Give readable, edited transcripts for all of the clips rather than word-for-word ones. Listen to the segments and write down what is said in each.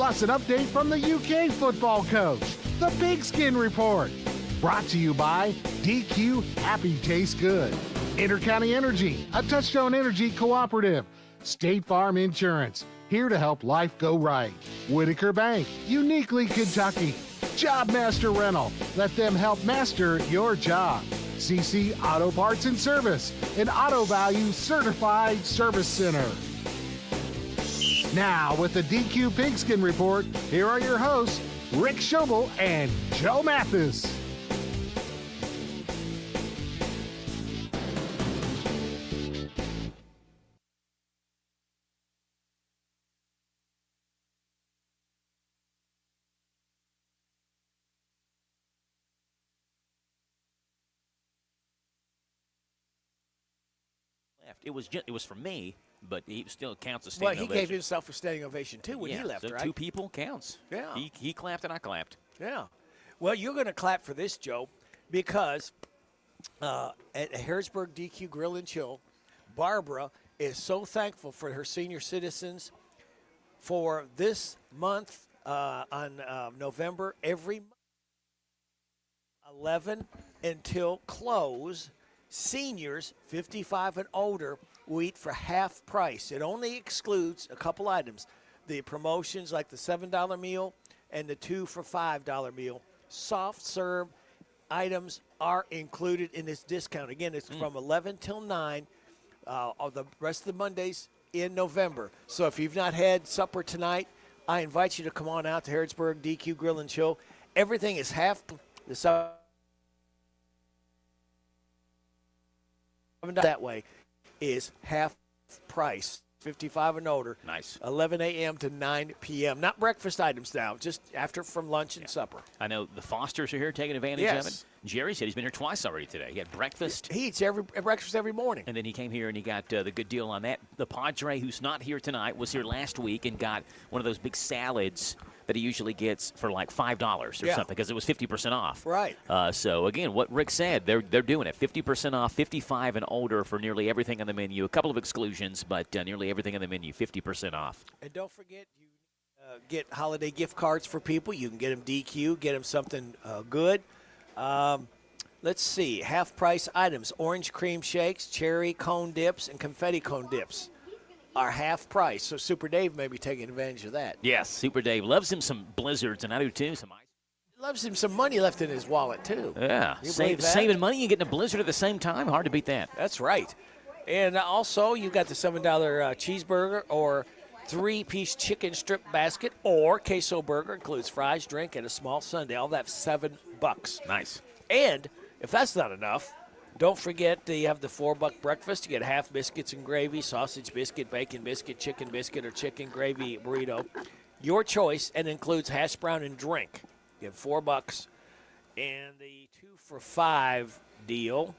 Plus an update from the UK football coach, the Pigskin Report. Brought to you by DQ Happy Tastes Good. Intercounty Energy, a Touchstone Energy cooperative. State Farm Insurance, here to help life go right. Whitaker Bank, uniquely Kentucky. Jobmaster Rental, let them help master your job. CC Auto Parts and Service, an Auto Value Certified Service Center. Now, with the DQ Pigskin Report, here are your hosts, Rick Schobel and Joe Mathis. It was for me, but he still counts as standing ovation. Well, he gave himself a standing ovation, too, when he left, so right? Two people counts. Yeah. He clapped and I clapped. Yeah. Well, you're going to clap for this, Joe, because at Harrisburg DQ Grill and Chill, Barbara is so thankful for her senior citizens for this month on November, every month, 11 until close. Seniors 55 and older will eat for half price. It only excludes a couple items. The promotions like the $7 meal and the 2 for $5 meal. Soft serve items are included in this discount. Again, it's from 11 till 9 the rest of the Mondays in November. So if you've not had supper tonight, I invite you to come on out to Harrisburg DQ Grill and Chill. Everything is half the supper. That way is half price, 55 and older. Nice. 11 a.m. to 9 p.m. Not breakfast items now, just after from lunch and supper. I know the Fosters are here taking advantage of it. Jerry said he's been here twice already today. He had breakfast. He eats breakfast every morning. And then he came here and he got the good deal on that. The Padre, who's not here tonight, was here last week and got one of those big salads that he usually gets for like $5 or something because it was 50% off. Right. So, again, what Rick said, they're doing it. 50% off, 55 and older for nearly everything on the menu. A couple of exclusions, but nearly everything on the menu, 50% off. And don't forget, you get holiday gift cards for people. You can get them DQ, get them something good. Let's see. Half-price items, orange cream shakes, cherry cone dips, and confetti cone dips are half price. So Super Dave may be taking advantage of that. Yes, Super Dave loves him some blizzards, and I do too. Some ice. Loves him some money left in his wallet, too. Yeah, saving money and getting a blizzard at the same time. Hard to beat that. That's right. And also, you got the $7 cheeseburger or 3-piece chicken strip basket or queso burger. Includes fries, drink, and a small sundae. All that $7. Nice. And if that's not enough, don't forget you have the $4 breakfast. You get half biscuits and gravy, sausage biscuit, bacon biscuit, chicken biscuit, or chicken gravy burrito. Your choice, and includes hash brown and drink. You have $4. And the 2 for $5 deal,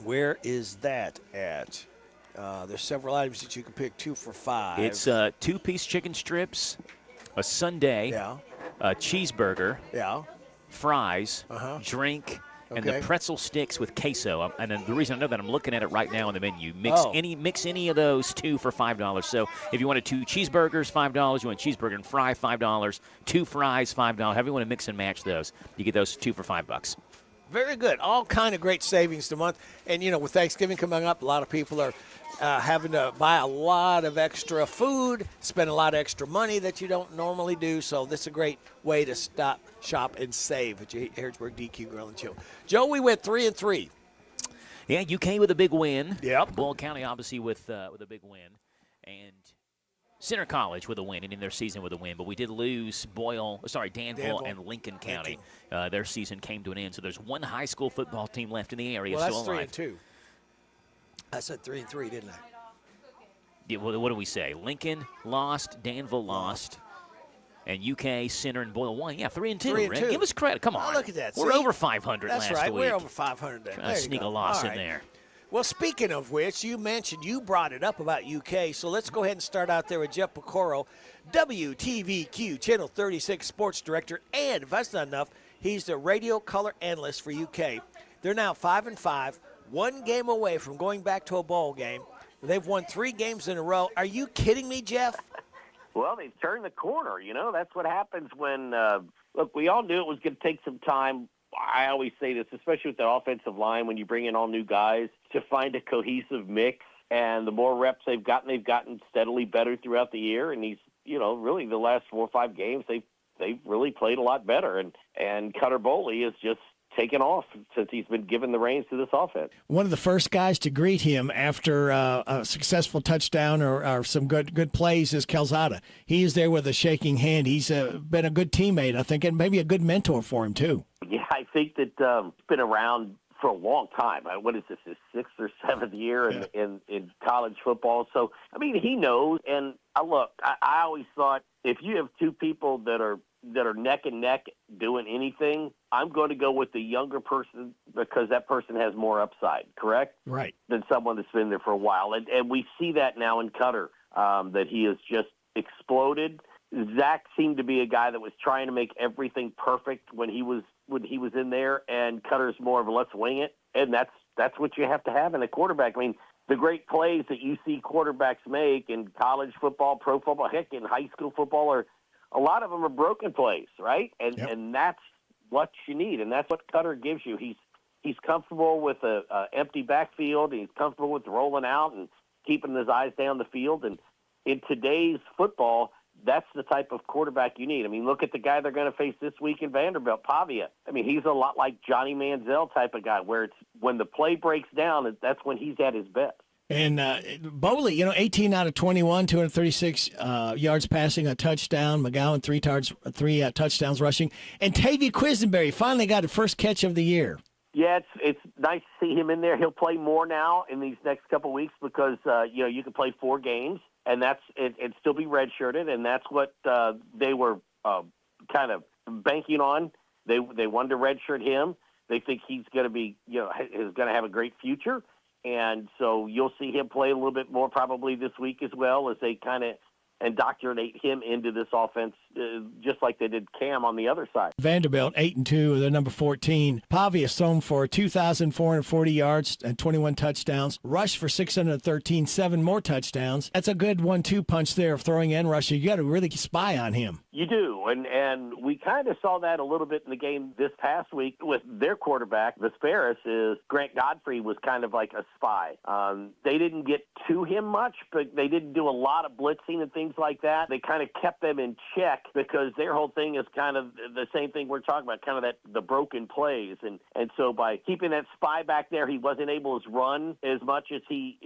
where is that at? There's several items that you can pick 2 for $5. It's 2-piece chicken strips, a sundae, a cheeseburger, fries, drink, and the pretzel sticks with queso. And then the reason I know that, I'm looking at it right now on the menu. Mix any of those 2 for $5. So if you wanted 2 cheeseburgers, $5. You want a cheeseburger and fry, $5. 2 fries, $5. However you want to mix and match those, you get those 2 for $5. Very good. All kind of great savings the month. And, with Thanksgiving coming up, a lot of people are having to buy a lot of extra food, spend a lot of extra money that you don't normally do. So this is a great way to stop, shop, and save at Harrisburg DQ Grill and Chill. Joe, we went 3-3. Yeah, UK with a big win. Yep. Boyle County obviously with a big win. And Center College with a win, and in their season with a win. But we did lose Danville and Lincoln County. Their season came to an end. So there's one high school football team left in the area still alive. That's 3-2. I said 3-3, didn't I? Yeah, what do we say? Lincoln lost, Danville lost, and UK, Center, and Boyle won. Yeah, 3-2. Rick. Give us credit. Come on. Oh, look at that. We're over 500 last week. That's right. We're over 500. Trying to sneak a loss in there. Well, speaking of which, you brought it up about UK, so let's go ahead and start out there with Jeff Picoro, WTVQ Channel 36 Sports Director, and if that's not enough, he's the radio color analyst for UK. They're now 5-5, one game away from going back to a bowl game. They've won 3 games in a row. Are you kidding me, Jeff? Well, they've turned the corner. That's what happens when, look, we all knew it was going to take some time. I always say this, especially with the offensive line, when you bring in all new guys, to find a cohesive mix. And the more reps they've gotten steadily better throughout the year. And really the last 4 or 5 games, they've really played a lot better. And Cutter Boley is just taken off since he's been given the reins to this offense. One of the first guys to greet him after a successful touchdown or some good plays is Calzada. He is there with a shaking hand. He's been a good teammate, I think, and maybe a good mentor for him, too. Yeah, I think that he's been around for a long time. What is this, his 6th or 7th year in college football? So, he knows. And look, I always thought if you have two people that are neck and neck doing anything, I'm going to go with the younger person because that person has more upside, correct? Right. Than someone that's been there for a while. And we see that now in Cutter, that he has just exploded. Zach seemed to be a guy that was trying to make everything perfect when he was in there, and Cutter's more of a let's wing it, and that's what you have to have in a quarterback. The great plays that you see quarterbacks make in college football, pro football, heck, in high school football, a lot of them are broken plays, right? And that's what you need, and that's what Cutter gives you. He's comfortable with a empty backfield. He's comfortable with rolling out and keeping his eyes down the field. And in today's football, that's the type of quarterback you need. Look at the guy they're going to face this week in Vanderbilt, Pavia. He's a lot like Johnny Manziel type of guy, where it's when the play breaks down, that's when he's at his best. And Boley, 18 out of 21, 236 yards passing, a touchdown. McGowan, 3 touchdowns rushing. And Tavy Quisenberry finally got a first catch of the year. Yeah, it's nice to see him in there. He'll play more now in these next couple of weeks because, you can play 4 games, and and still be redshirted, and that's what they were kind of banking on. They wanted to redshirt him. They think he's going to be, is going to have a great future. And so you'll see him play a little bit more probably this week as well as they kind of indoctrinate him into this offense, just like they did Cam on the other side. Vanderbilt, 8-2, they're number 14. Pavia thrown for 2,440 yards and 21 touchdowns. Rush for 613, 7 more touchdowns. That's a good 1-2 punch there of throwing and rushing. You got to really spy on him. You do, and we kind of saw that a little bit in the game this past week with their quarterback, Vesperis. Is Grant Godfrey was kind of like a spy. They didn't get to him much, but they didn't do a lot of blitzing and things like that. They kind of kept them in check because their whole thing is kind of the same thing we're talking about, kind of the broken plays. And so by keeping that spy back there, he wasn't able to run as much as he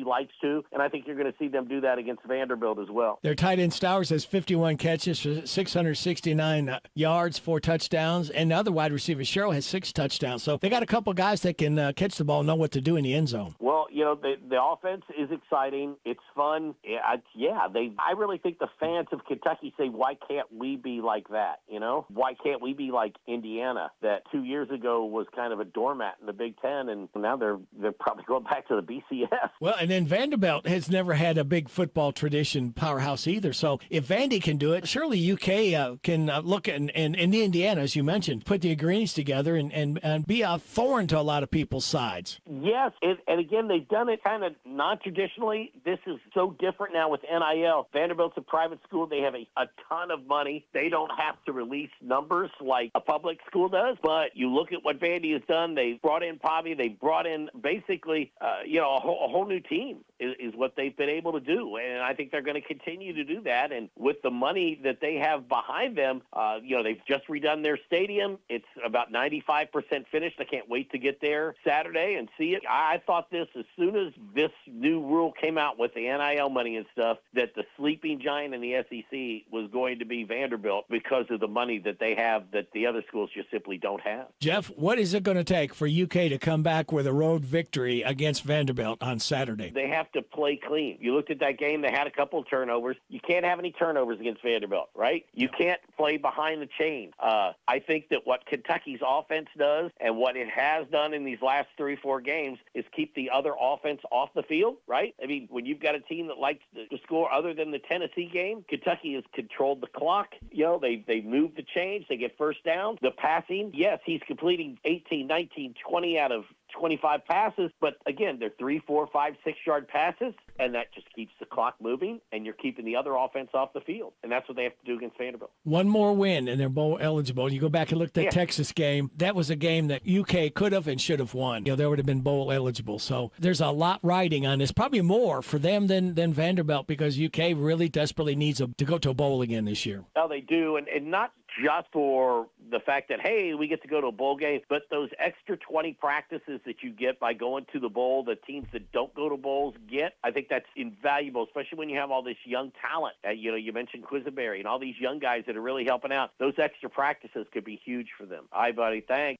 likes to. And I think you're going to see them do that against Vanderbilt as well. Their tight end Stowers has 51 catches for 669 yards, 4 touchdowns. And the other wide receiver, Sherrill, has 6 touchdowns. So they got a couple guys that can catch the ball and know what to do in the end zone. Well, the offense is exciting. It's fun. I really think the fans of Kentucky say, why can't we be like that? Why can't we be like Indiana that 2 years ago was kind of a doormat in the Big Ten, and now they're probably going back to the BCS. Well, and then Vanderbilt has never had a big football tradition powerhouse either. So if Vandy can do it, surely UK can look at, and Indiana, as you mentioned, put the ingredients together and be a thorn to a lot of people's sides. Yes, and again, they've done it kind of non-traditionally. This is so different now with NIL. Vanderbilt's a private school. They have a ton of money. They don't have to release numbers like a public school does. But you look at what Vandy has done. They brought in Pavia. They brought in basically, a whole new team is what they've been able to do. And I think they're going to continue to do that. And with the money that they have behind them, they've just redone their stadium. It's about 95% finished. I can't wait to get there Saturday and see it. I thought this, as soon as this new rule came out with the NIL money and stuff, that the sleeping giant in the SEC was going to be Vanderbilt because of the money that they have that the other schools just simply don't have. Jeff, what is it going to take for UK to come back with a road victory against Vanderbilt on Saturday? They have to play clean. You looked at that game, they had a couple of turnovers. You can't have any turnovers against Vanderbilt, right? You can't play behind the chain. I think that what Kentucky's offense does and what it has done in these last 3-4 games is keep the other offense off the field, right? When you've got a team that likes to score other than the Tennessee game, Kentucky has controlled the clock. They moved the chains. They get first down. The passing, yes, he's completing 18, 19, 20 out of 25 passes, but again, they're 3, 4, 5, 6-yard passes, and that just keeps the clock moving, and you're keeping the other offense off the field. And that's what they have to do against Vanderbilt. One more win, and they're bowl eligible. You go back and look at that Texas game. That was a game that UK could have and should have won. They would have been bowl eligible. So there's a lot riding on this, probably more for them than Vanderbilt, because UK really desperately needs to go to a bowl again this year. Oh, they do, and not just for the fact that, hey, we get to go to a bowl game, but those extra 20 practices that you get by going to the bowl, the teams that don't go to bowls get, I think that's invaluable, especially when you have all this young talent. You mentioned Quisenberry and all these young guys that are really helping out. Those extra practices could be huge for them. All right, buddy, thanks.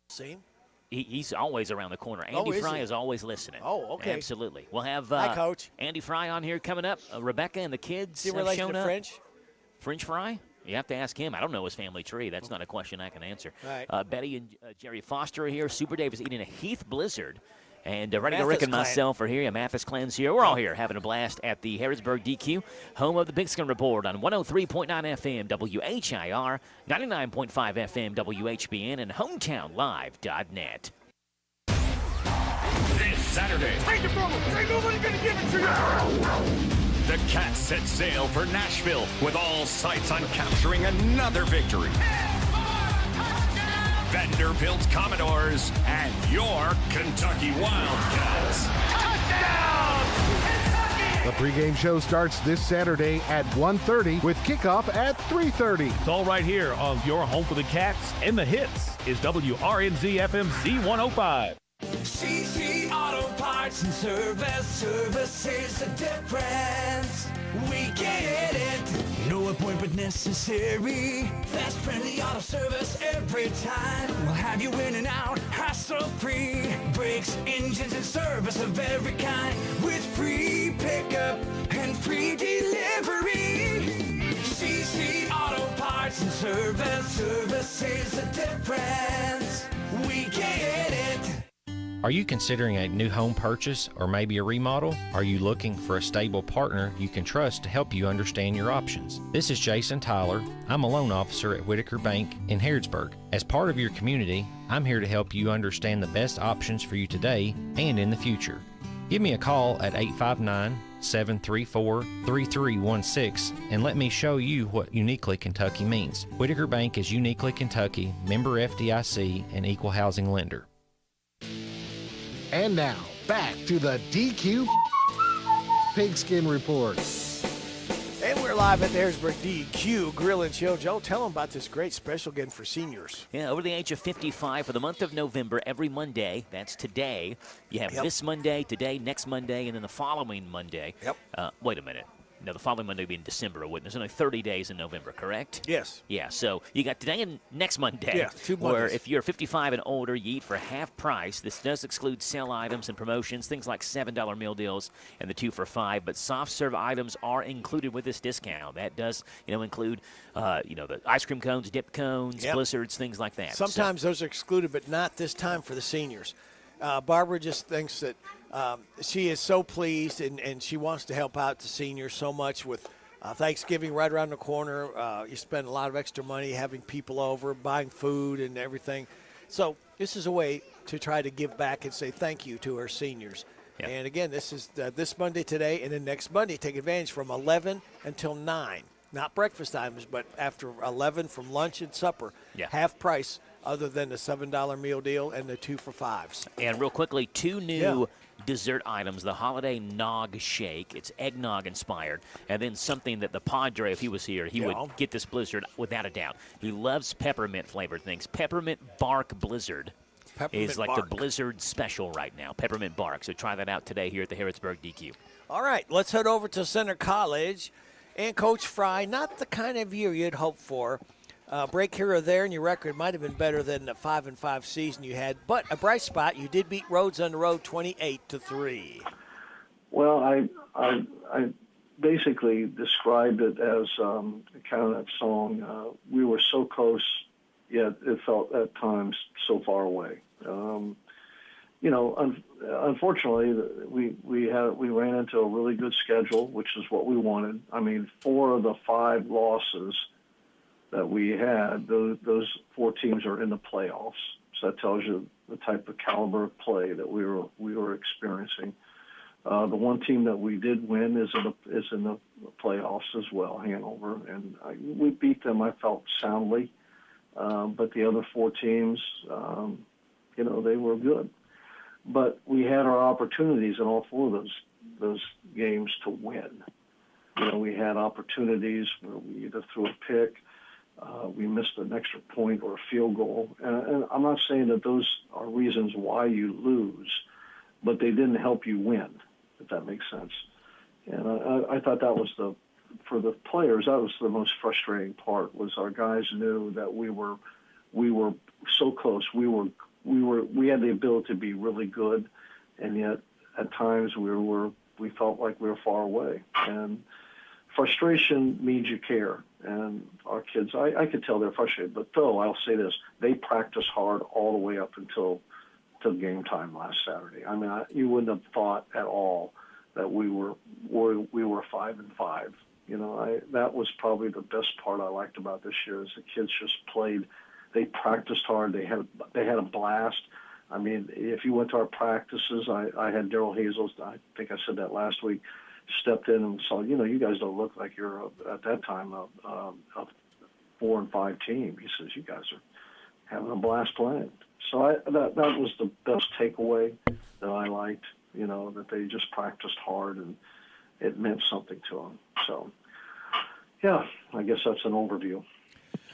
See? He's always around the corner. Andy Fry is always listening. Oh, okay. Absolutely. We'll have Hi, Coach. Andy Fry on here coming up. Rebecca and the kids Is he have related shown to up. French Fry? You have to ask him. I don't know his family tree. That's not a question I can answer. Right. Betty and Jerry Foster are here. Super Dave is eating a Heath Blizzard. And Ready to Mathis Rick and clan. myself are here. Yeah, Mathis Clan's here. We're all here having a blast at the Harrodsburg DQ, home of the Big Skin Report on 103.9 FM WHIR, 99.5 FM WHBN, and HometownLive.net. This Saturday, Take it from him! Ain't nobody gonna give it to you! the Cats set sail for Nashville with all sights on capturing another victory. Vanderbilt Commodores and your Kentucky Wildcats. The pregame show starts this Saturday at 1:30 with kickoff at 3:30. It's all right here on your home for the Cats and the hits is WRNZ FM Z105. CC Auto Parts and Service is the difference. We get it. No appointment necessary. Fast, friendly auto service every time. We'll have you in and out, hassle-free. Brakes, engines, and service of every kind. With free pickup and free delivery. CC Auto Parts and Service is the difference. We get it. Are you considering a new home purchase or maybe a remodel? Are you looking for a stable partner you can trust to help you understand your options? This is Jason Tyler. I'm a loan officer at Whitaker Bank in Harrodsburg. As part of your community, I'm here to help you understand the best options for you today and in the future. Give me a call at 859-734-3316 and let me show you what uniquely Kentucky means. Whitaker Bank is uniquely Kentucky, member FDIC, and equal housing lender. And now, back to the DQ Pigskin Report. And we're live at the Harrisburg DQ Grill and Chill. Joe, tell them about this great special again for seniors. Yeah, over the age of 55 for the month of November, every Monday, that's today. You have this Monday, today, next Monday, and then the following Monday. Wait a minute. No, the following Monday would be in December, wouldn't it? There's only 30 days in November, correct? Yes. Yeah, so you got today and next Monday. Yeah, 2 Mondays. Where if you're 55 and older, you eat for half price. This does exclude sale items and promotions, things like $7 meal deals and the 2 for $5. But soft serve items are included with this discount. That does, include, the ice cream cones, dip cones, blizzards, things like that. Sometimes those are excluded, but not this time for the seniors. Barbara just thinks that she is so pleased and she wants to help out the seniors so much with Thanksgiving right around the corner. You spend a lot of extra money having people over, buying food and everything. So this is a way to try to give back and say thank you to our seniors. Yep. And, again, this is this Monday today, and then next Monday take advantage from 11 until 9. Not breakfast times, but after 11 from lunch and supper, half price other than the $7 meal deal and the 2 for $5s. And real quickly, 2 new dessert items, the Holiday Nog Shake. It's eggnog inspired. And then something that the Padre, if he was here, he would get this blizzard without a doubt. He loves peppermint flavored things. Peppermint Bark Blizzard is like the Blizzard special right now, Peppermint Bark. So try that out today here at the Harrodsburg DQ. All right, let's head over to Center College. And Coach Fry, not the kind of year you'd hope for. Break here or there, and your record might have been better than the 5-5 season you had. But a bright spot, you did beat Rhodes on the road 28-3. Well, I basically described it as kind of that song. We were so close, yet it felt at times so far away. Unfortunately, we ran into a really good schedule, which is what we wanted. I mean, 4 of the 5 losses that we had, those 4 teams are in the playoffs. So that tells you the type of caliber of play that we were experiencing. The one team that we did win is in the playoffs as well, Hanover, and we beat them. I felt soundly, but the other 4 teams, they were good. But we had our opportunities in all 4 of those games to win. We had opportunities where we either threw a pick, we missed an extra point or a field goal. And I'm not saying that those are reasons why you lose, but they didn't help you win, if that makes sense. And I thought that was for the players, that was the most frustrating part, was our guys knew that we were so close. We had the ability to be really good, and yet at times we felt like we were far away. And frustration means you care. And our kids, I could tell they're frustrated. But though I'll say this, they practiced hard all the way up until game time last Saturday. I mean, you wouldn't have thought at all that we were 5-5. That was probably the best part I liked about this year, is the kids just played. They practiced hard. They had a blast. I mean, if you went to our practices, I had Daryl Hazels, I think I said that last week, stepped in and saw, you guys don't look like you're at that time a 4-5 team. He says, you guys are having a blast playing. So that was the best takeaway that I liked, that they just practiced hard and it meant something to them. So, yeah, I guess that's an overview.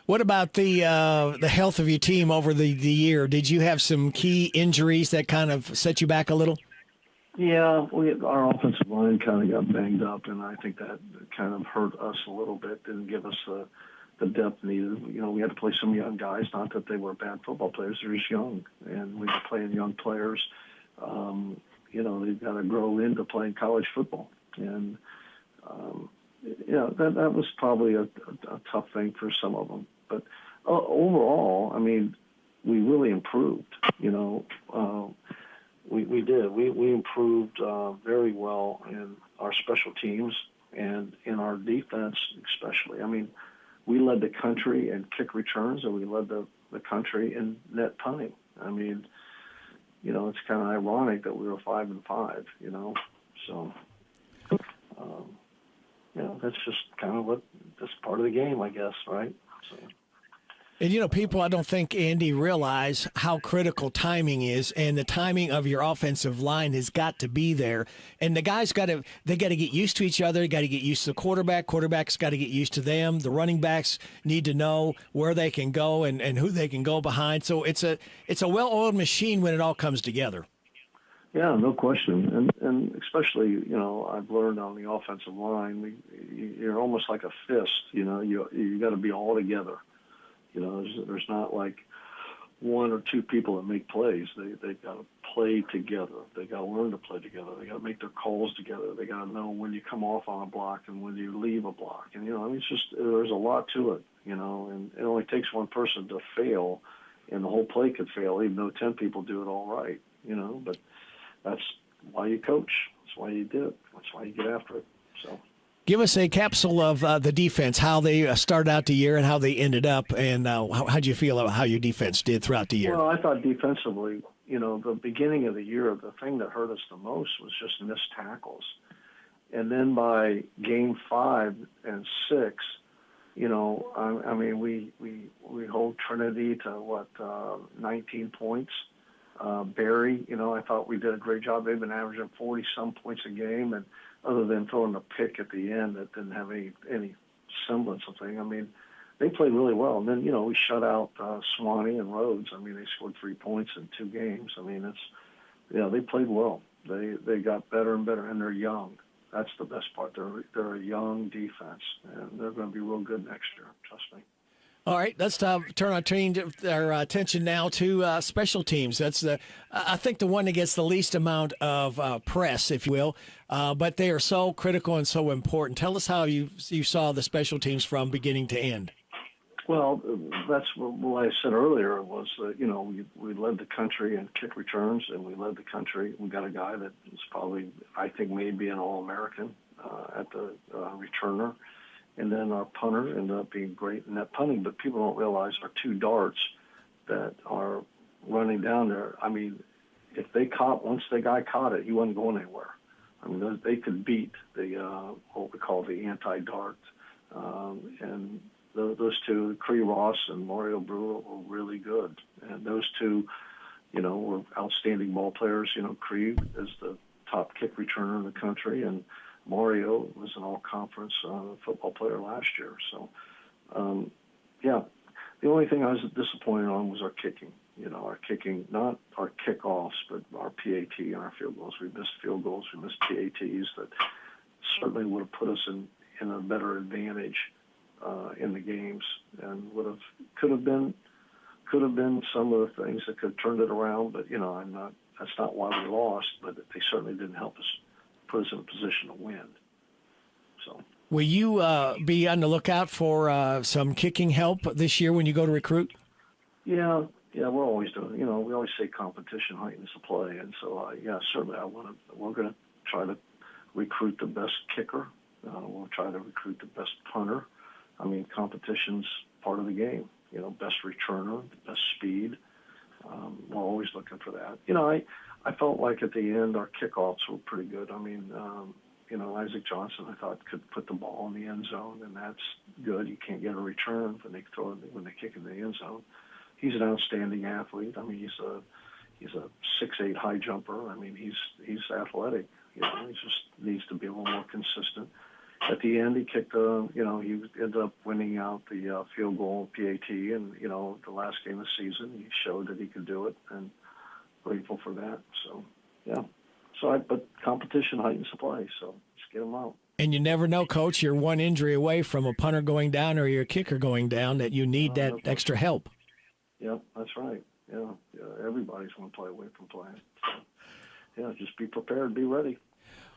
What about the health of your team over the year? Did you have some key injuries that kind of set you back a little? Yeah, our offensive line kind of got banged up, and I think that kind of hurt us a little bit, didn't give us the depth needed. We had to play some young guys, not that they were bad football players, they're just young, and we were playing young players. They've got to grow into playing college football. And, that was probably a tough thing for some of them. But overall, I mean, we really improved, We did. We improved very well in our special teams and in our defense especially. I mean, we led the country in kick returns, and we led the country in net punting. I mean, it's kind of ironic that we were 5-5, So, that's just kind of that's part of the game, I guess, right? So. And, people, I don't think, Andy, realize how critical timing is, and the timing of your offensive line has got to be there. And the guys got to get used to each other, got to get used to the quarterback. Quarterback's got to get used to them. The running backs need to know where they can go and who they can go behind. So it's a well-oiled machine when it all comes together. Yeah, no question. And especially, I've learned on the offensive line, you're almost like a fist, you got to be all together. There's not like 1 or 2 people that make plays. They've got to play together. They got to learn to play together. They got to make their calls together. They got to know when you come off on a block and when you leave a block. And it's just, there's a lot to it. And it only takes one person to fail, and the whole play could fail, even though 10 people do it all right. But that's why you coach. That's why you do it. That's why you get after it. So. Give us a capsule of the defense, how they started out the year and how they ended up, and how do you feel about how your defense did throughout the year? Well, I thought defensively, the beginning of the year, the thing that hurt us the most was just missed tackles. And then by game 5 and 6, I mean, we hold Trinity to 19 points. Barry, I thought we did a great job. They've been averaging 40-some points a game, and other than throwing a pick at the end that didn't have any semblance of thing. I mean, they played really well. And then, we shut out Swanee and Rhodes. I mean, they scored 3 points in 2 games. I mean, they played well. They got better and better, and they're young. That's the best part. They're a young defense, and they're going to be real good next year. Trust me. All right, let's turn our attention now to special teams. That's I think the one that gets the least amount of press, if you will, but they are so critical and so important. Tell us how you saw the special teams from beginning to end. Well, that's what I said earlier was that, we led the country in kick returns, and we led the country. We got a guy that is probably, I think, maybe an All-American at the returner. And then our punter ended up being great in that punting, but people don't realize our two darts that are running down there. I mean, if once the guy caught it, he wasn't going anywhere. I mean, they could beat the what we call the anti-dart. And those two, Cree Ross and Mario Brewer, were really good. And those two, were outstanding ball players. Cree is the top kick returner in the country, and Mario was an all-conference football player last year. So, the only thing I was disappointed on was our kicking. Our kicking, not our kickoffs, but our PAT and our field goals. We missed field goals, we missed PATs that certainly would have put us in a better advantage in the games, and could have been some of the things that could have turned it around. But that's not why we lost. But they certainly didn't help us, put us in a position to win. So, will you be on the lookout for some kicking help this year when you go to recruit? Yeah, we're always doing. We always say competition heightens the play, and so certainly we're going to try to recruit the best kicker. We'll try to recruit the best punter. I mean, competition's part of the game. Best returner, best speed. We're always looking for that. I felt like at the end our kickoffs were pretty good. I mean, Isaac Johnson, I thought, could put the ball in the end zone, and that's good. You can't get a return when they kick in the end zone. He's an outstanding athlete. I mean, he's a 6'8" high jumper. I mean, he's athletic. He just needs to be a little more consistent. At the end, he kicked he ended up winning out the field goal PAT, and the last game of the season, he showed that he could do it, and grateful for that. So, yeah. But competition heightens the play, so just get them out. And you never know, Coach. You're one injury away from a punter going down or your kicker going down that you need that extra help. Yep, that's right. Yeah, everybody's one play away from playing. So, just be prepared, be ready.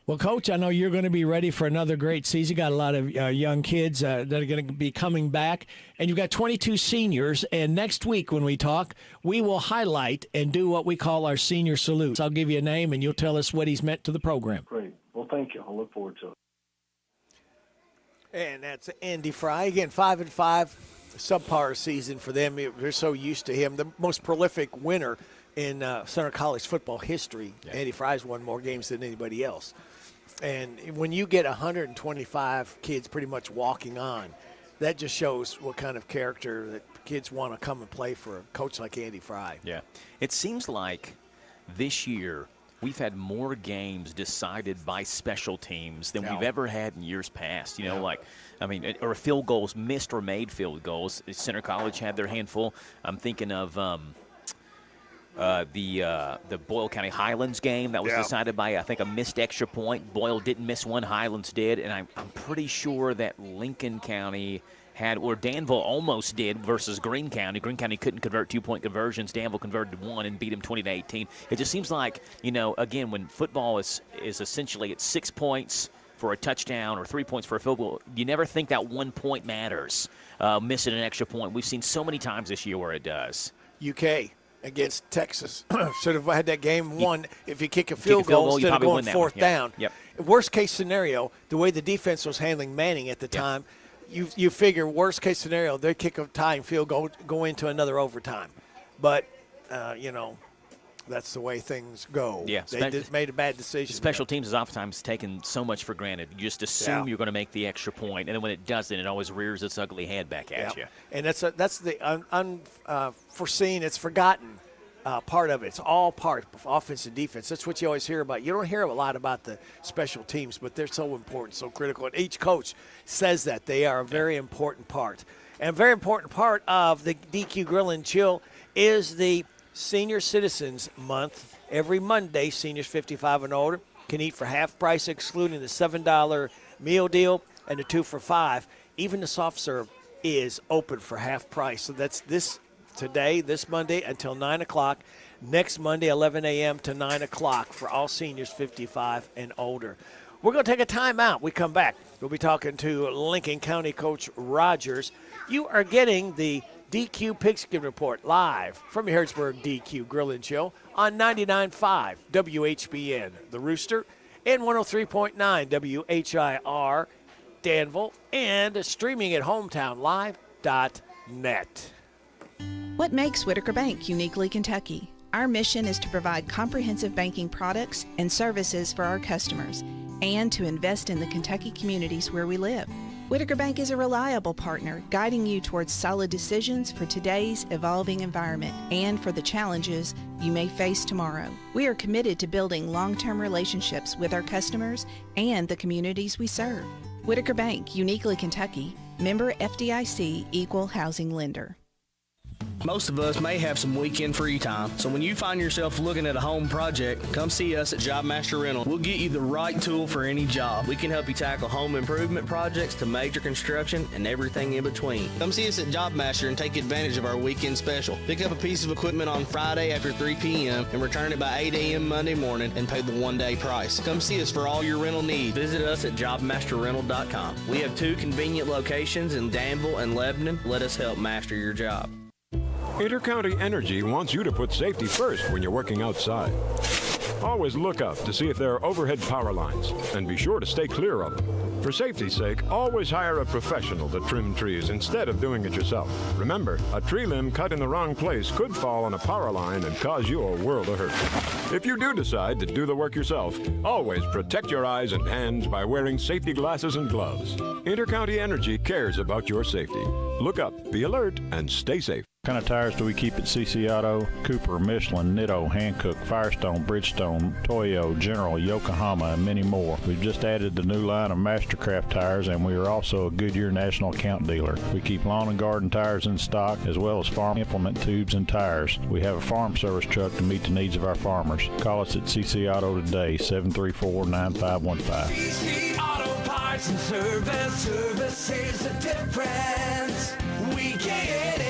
Well, Coach, I know you're going to be ready for another great season. You got a lot of young kids that are going to be coming back, and you've got 22 seniors. And next week when we talk, we will highlight and do what we call our senior salutes. I'll give you a name, and you'll tell us what he's meant to the program. Great. Well, thank you. I'll look forward to it. And that's Andy Fry. Again, 5-5, subpar season for them. They're so used to him. The most prolific winner in Center College football history. Yeah. Andy Fry's won more games than anybody else. And when you get 125 kids pretty much walking on, that just shows what kind of character that kids want to come and play for a coach like Andy Fry. Yeah. It seems like this year we've had more games decided by special teams than we've ever had in years past. Or field goals, missed or made field goals. Center College had their handful. I'm thinking of the Boyle County Highlands game that was decided by, I think, a missed extra point. Boyle didn't miss one, Highlands did, and I'm pretty sure that Lincoln County had, or Danville almost did, versus Greene County. Greene County couldn't convert two-point conversions. Danville converted one and beat them 20-18. It just seems like, again, when football is essentially at 6 points for a touchdown or 3 points for a field goal, you never think that 1 point matters, missing an extra point. We've seen so many times this year where it does. UK against Texas. Should have had that game won if you kick a field goal instead of going fourth down. Yep. Worst case scenario, the way the defense was handling Manning at the time, you figure worst case scenario, they kick a tying field goal, go into another overtime. But, that's the way things go. Yeah, they made a bad decision. Special teams is oftentimes taken so much for granted. You just assume you're going to make the extra point, and then when it doesn't, it always rears its ugly head back at you. And that's the unforeseen, it's forgotten part of it. It's all part of offense and defense. That's what you always hear about. You don't hear a lot about the special teams, but they're so important, so critical. And each coach says that they are a very important part. And a very important part of the DQ Grill and Chill is the Senior Citizens Month. Every Monday, seniors 55 and older can eat for half price, excluding the $7 meal deal and the 2 for $5. Even the soft serve is open for half price. So that's this Monday until 9 o'clock. Next Monday, 11 a.m. to 9 o'clock for all seniors 55 and older. We're going to take a timeout. We come back. We'll be talking to Lincoln County Coach Rogers. You are getting the DQ Pigskin Report live from the Harrisburg DQ Grill and Chill on 99.5 WHBN, The Rooster, and 103.9 WHIR, Danville, and streaming at hometownlive.net. What makes Whitaker Bank uniquely Kentucky? Our mission is to provide comprehensive banking products and services for our customers and to invest in the Kentucky communities where we live. Whitaker Bank is a reliable partner, guiding you towards solid decisions for today's evolving environment and for the challenges you may face tomorrow. We are committed to building long-term relationships with our customers and the communities we serve. Whitaker Bank, uniquely Kentucky, member FDIC, equal housing lender. Most of us may have some weekend free time, so when you find yourself looking at a home project, come see us at Job Master Rental. We'll get you the right tool for any job. We can help you tackle home improvement projects to major construction and everything in between. Come see us at Job Master and take advantage of our weekend special. Pick up a piece of equipment on Friday after 3 p.m. and return it by 8 a.m. Monday morning and pay the one-day price. Come see us for all your rental needs. Visit us at jobmasterrental.com. We have 2 convenient locations in Danville and Lebanon. Let us help master your job. Intercounty Energy wants you to put safety first when you're working outside. Always look up to see if there are overhead power lines, and be sure to stay clear of them. For safety's sake, always hire a professional to trim trees instead of doing it yourself. Remember, a tree limb cut in the wrong place could fall on a power line and cause you a world of hurt. If you do decide to do the work yourself, always protect your eyes and hands by wearing safety glasses and gloves. Intercounty Energy cares about your safety. Look up, be alert, and stay safe. What kind of tires do we keep at CC Auto? Cooper, Michelin, Nitto, Hankook, Firestone, Bridgestone, Toyo, General, Yokohama, and many more. We've just added the new line of Mastercraft tires, and we are also a Goodyear national account dealer. We keep lawn and garden tires in stock, as well as farm implement tubes and tires. We have a farm service truck to meet the needs of our farmers. Call us at CC Auto today, 734-9515. CC Auto Parts and Service is the difference. We get it.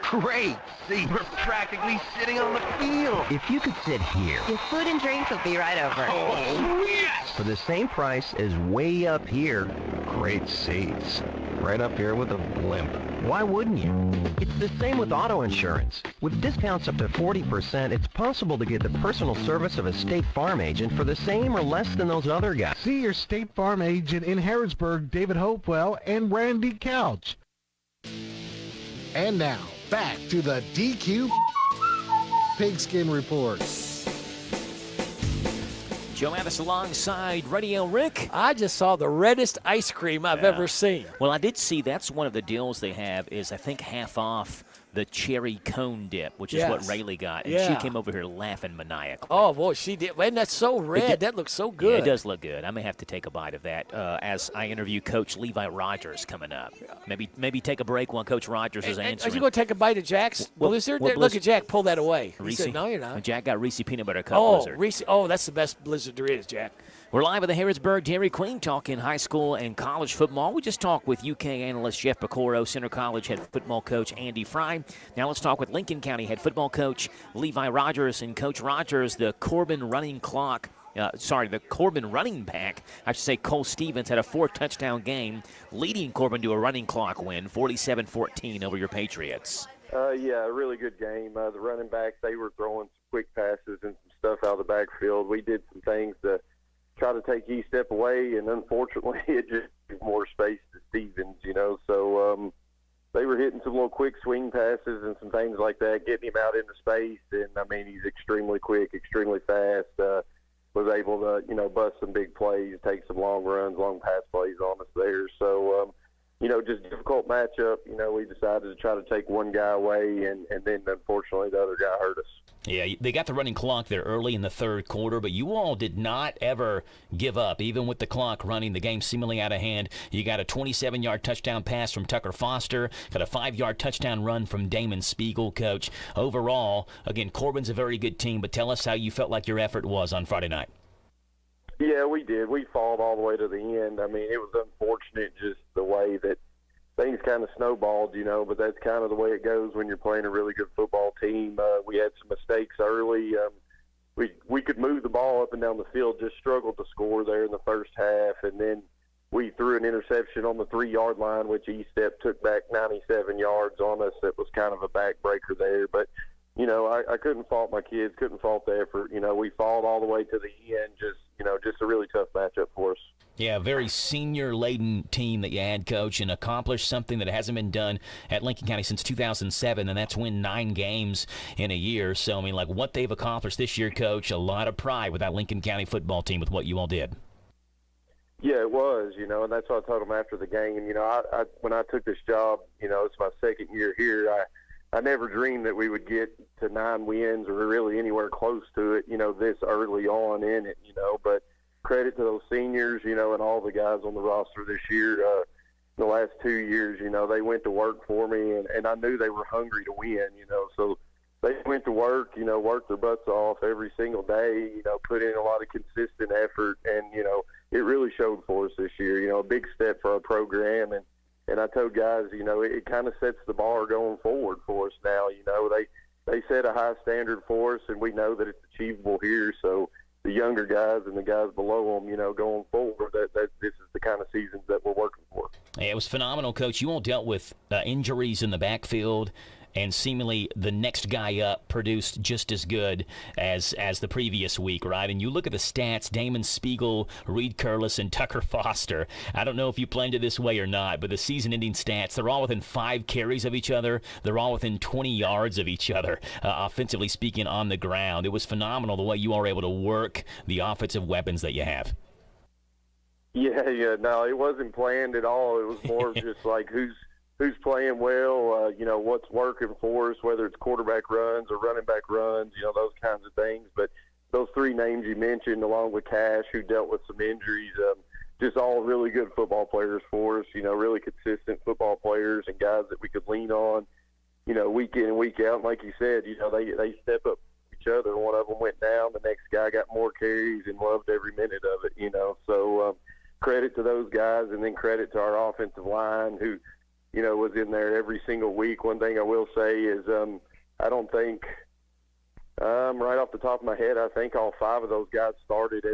Great! See, we're practically sitting on the field. If you could sit here. Your food and drinks will be right over. Oh, yes! For the same price as way up here. Great seats. Right up here with a blimp. Why wouldn't you? It's the same with auto insurance. With discounts up to 40%, it's possible to get the personal service of a State Farm agent for the same or less than those other guys. See your State Farm agent in Harrisburg, David Hopewell, and Randy Couch. And now, back to the DQ Pigskin Report. Joe Mattis alongside Radio Rick. I just saw the reddest ice cream I've ever seen. Well, I did see that's one of the deals they have is I think half off the cherry cone dip, which is what Rayleigh got. And she came over here laughing maniacally. Oh, boy, she did. And that's so red. That looks so good. Yeah, it does look good. I may have to take a bite of that as I interview Coach Levi Rogers coming up. Maybe take a break while Coach Rogers is answering. Are you going to take a bite of Jack's Blizzard? Look at Jack. Pull that away. He said, no, you're not. Jack got Reese Peanut Butter Cup Blizzard. Reese. Oh, that's the best Blizzard there is, Jack. We're live at the Harrisburg Dairy Queen talking high school and college football. We just talked with UK analyst Jeff Pecoro, Center College head football coach Andy Fry. Now let's talk with Lincoln County head football coach Levi Rogers. And Coach Rogers, the Corbin running back, I should say Cole Stevens had a 4-touchdown game, leading Corbin to a running clock win, 47-14 over your Patriots. Yeah, a really good game. The running backs, they were throwing some quick passes and some stuff out of the backfield. We did some things to try to take each step away, and unfortunately it just gave more space to Stevens, So they were hitting some little quick swing passes and some things like that, getting him out into space. And, he's extremely quick, extremely fast, was able to, bust some big plays, take some long runs, long pass plays on us there. So, just difficult matchup. We decided to try to take one guy away, and then, unfortunately, the other guy hurt us. Yeah, they got the running clock there early in the third quarter, but you all did not ever give up, even with the clock running, the game seemingly out of hand. You got a 27-yard touchdown pass from Tucker Foster, got a 5-yard touchdown run from Damon Spiegel, Coach. Overall, again, Corbin's a very good team, but tell us how you felt like your effort was on Friday night. Yeah, we did. We fought all the way to the end. I mean, it was unfortunate just the way that things kind of snowballed, but that's kind of the way it goes when you're playing a really good football team. We had some mistakes early. We could move the ball up and down the field, just struggled to score there in the first half, and then we threw an interception on the 3-yard line, which E-Step took back 97 yards on us. It was kind of a backbreaker there. But, I couldn't fault my kids, couldn't fault the effort. We fought all the way to the end, just a really tough matchup for us. Yeah, a very senior-laden team that you had, Coach, and accomplished something that hasn't been done at Lincoln County since 2007, and that's win 9 games in a year. So, what they've accomplished this year, Coach, a lot of pride with that Lincoln County football team with what you all did. Yeah, it was, and that's what I told them after the game. I when I took this job, it's my second year here, I never dreamed that we would get to 9 wins or really anywhere close to it, this early on in it, but credit to those seniors, and all the guys on the roster this year, the last 2 years, they went to work for me, and I knew they were hungry to win, so they went to work, worked their butts off every single day, put in a lot of consistent effort, and, it really showed for us this year, a big step for our program, and I told guys, it kind of sets the bar going forward for us now, they set a high standard for us, and we know that it's achievable here, so the younger guys and the guys below them, going forward, that this is the kind of seasons that we're working for. Yeah, it was phenomenal, Coach. You all dealt with injuries in the backfield, and seemingly the next guy up produced just as good as the previous week, right? And you look at the stats, Damon Spiegel, Reed Curlis, and Tucker Foster. I don't know if you planned it this way or not, but the season-ending stats, they're all within 5 carries of each other. They're all within 20 yards of each other, offensively speaking, on the ground. It was phenomenal the way you all were able to work the offensive weapons that you have. Yeah, no, it wasn't planned at all. It was more of just like who's playing well, what's working for us, whether it's quarterback runs or running back runs, those kinds of things. But those 3 names you mentioned, along with Cash, who dealt with some injuries, just all really good football players for us, really consistent football players and guys that we could lean on, week in and week out. And like you said, they step up each other. One of them went down, the next guy got more carries and loved every minute of it, So credit to those guys, and then credit to our offensive line who – was in there every single week. One thing I will say is I don't think, right off the top of my head, I think all 5 of those guys started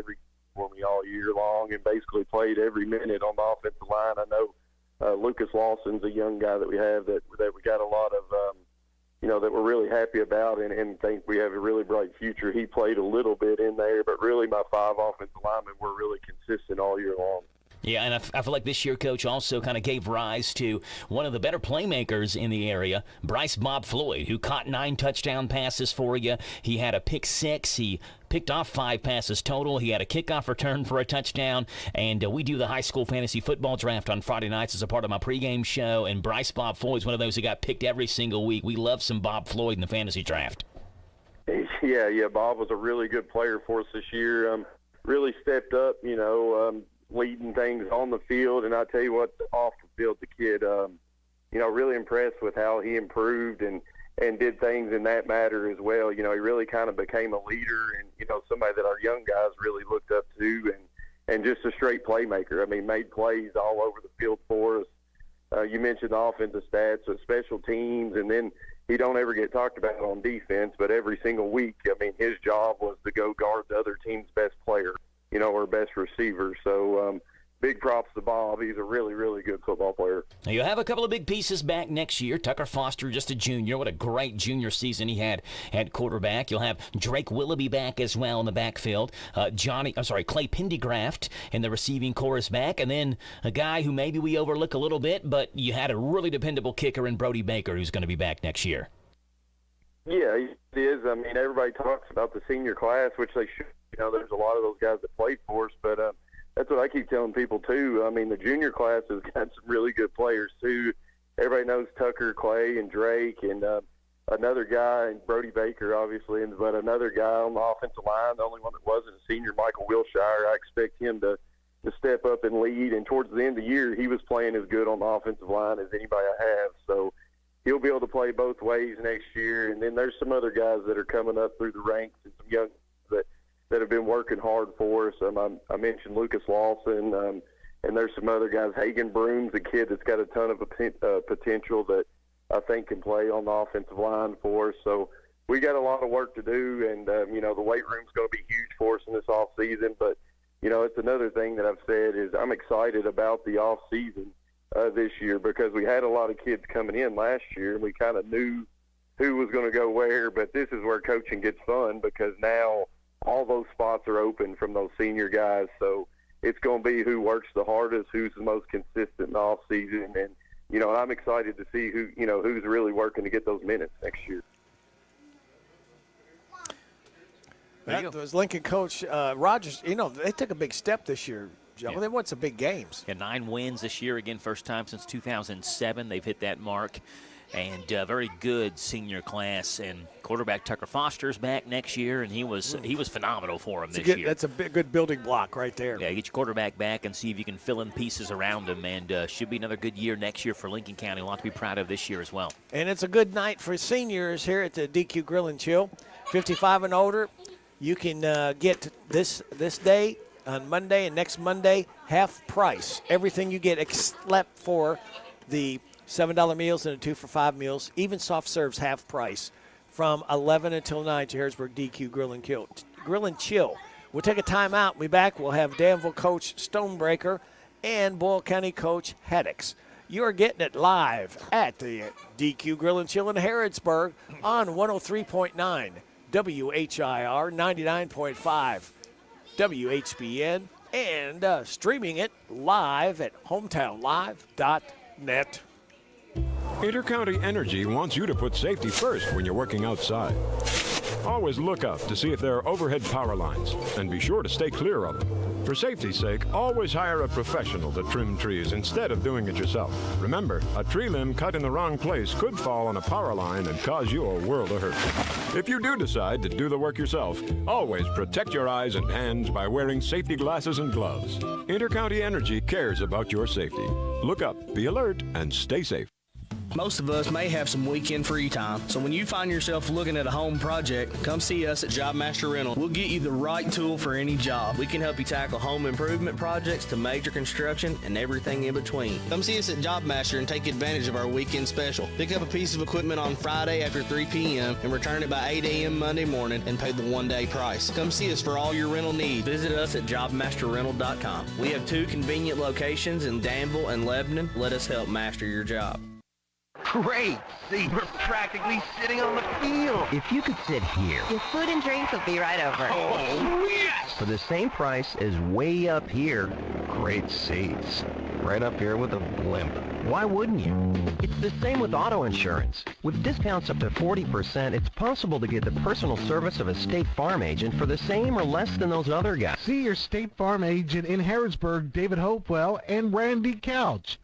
for me all year long and basically played every minute on the offensive line. I know Lucas Lawson's a young guy that we have that we got a lot of, that we're really happy about and think we have a really bright future. He played a little bit in there, but really my 5 offensive linemen were really consistent all year long. Yeah, and I feel like this year, Coach, also kind of gave rise to one of the better playmakers in the area, Bryce Bob Floyd, who caught 9 touchdown passes for you. He had a pick 6. He picked off 5 passes total. He had a kickoff return for a touchdown. And we do the high school fantasy football draft on Friday nights as a part of my pregame show. And Bryce Bob Floyd is one of those who got picked every single week. We love some Bob Floyd in the fantasy draft. Yeah, Bob was a really good player for us this year. Really stepped up, leading things on the field, and I tell you what, off the field, the kid, really impressed with how he improved and did things in that matter as well. He really kind of became a leader and, somebody that our young guys really looked up to and just a straight playmaker. I mean, made plays all over the field for us. You mentioned the offensive stats, so special teams, and then he don't ever get talked about on defense, but every single week, I mean, his job was to go guard the other team's best player, or best receiver. So big props to Bob. He's a really, really good football player. Now, you'll have a couple of big pieces back next year. Tucker Foster, just a junior. What a great junior season he had at quarterback. You'll have Drake Willoughby back as well in the backfield. Clay Pendergraft in the receiving core is back. And then a guy who maybe we overlook a little bit, but you had a really dependable kicker in Brody Baker who's going to be back next year. Yeah, he is. I mean, everybody talks about the senior class, which they should. There's a lot of those guys that played for us, but that's what I keep telling people, too. I mean, the junior class has got some really good players, too. Everybody knows Tucker, Clay, and Drake, and another guy, and Brody Baker, obviously, but another guy on the offensive line, the only one that wasn't a senior, Michael Wilshire. I expect him to step up and lead, and towards the end of the year, he was playing as good on the offensive line as anybody I have, so he'll be able to play both ways next year. And then there's some other guys that are coming up through the ranks and some young that that have been working hard for us. I mentioned Lucas Lawson, and there's some other guys. Hagen Broom's a kid that's got a ton of potential that I think can play on the offensive line for us. So we got a lot of work to do, and, the weight room's going to be huge for us in this off season. But, it's another thing that I've said is I'm excited about the off season this year because we had a lot of kids coming in last year, and we kind of knew who was going to go where. But this is where coaching gets fun because now all those spots are open from those senior guys. So it's going to be who works the hardest, who's the most consistent in the off season. And, I'm excited to see who's really working to get those minutes next year. That was Lincoln coach Rogers. They took a big step this year, Joe. Yeah. They won some big games. Yeah, 9 wins this year. Again, first time since 2007 they've hit that mark. And very good senior class. And quarterback Tucker Foster's back next year, and he was phenomenal for him this year. That's a good building block right there. Yeah, get your quarterback back and see if you can fill in pieces around him. And should be another good year next year for Lincoln County. A lot to be proud of this year as well. And it's a good night for seniors here at the DQ Grill and Chill. 55 and older, you can get this day on Monday and next Monday half price. Everything you get except for the $7 meals and a 2-for-5 meals, even soft serves half price from 11 until 9 to Harrisburg DQ Grill and Chill. We'll take a timeout. We'll be back. We'll have Danville coach Stonebreaker and Boyle County coach Haddix. You're getting it live at the DQ Grill and Chill in Harrodsburg on 103.9 WHIR, 99.5 WHBN, and streaming it live at hometownlive.net. Intercounty Energy wants you to put safety first when you're working outside. Always look up to see if there are overhead power lines, and be sure to stay clear of them. For safety's sake, always hire a professional to trim trees instead of doing it yourself. Remember, a tree limb cut in the wrong place could fall on a power line and cause you a world of hurt. If you do decide to do the work yourself, always protect your eyes and hands by wearing safety glasses and gloves. Intercounty Energy cares about your safety. Look up, be alert, and stay safe. Most of us may have some weekend free time, so when you find yourself looking at a home project, come see us at Job Master Rental. We'll get you the right tool for any job. We can help you tackle home improvement projects to major construction and everything in between. Come see us at Job Master and take advantage of our weekend special. Pick up a piece of equipment on Friday after 3 p.m. and return it by 8 a.m. Monday morning and pay the one-day price. Come see us for all your rental needs. Visit us at jobmasterrental.com. We have 2 convenient locations in Danville and Lebanon. Let us help master your job. Great! See, we're practically sitting on the field. If you could sit here. Your food and drinks will be right over. Oh, yes! For the same price as way up here. Great seats. Right up here with a blimp. Why wouldn't you? It's the same with auto insurance. With discounts up to 40%, it's possible to get the personal service of a State Farm agent for the same or less than those other guys. See your State Farm agent in Harrodsburg, David Hopewell, and Randy Couch.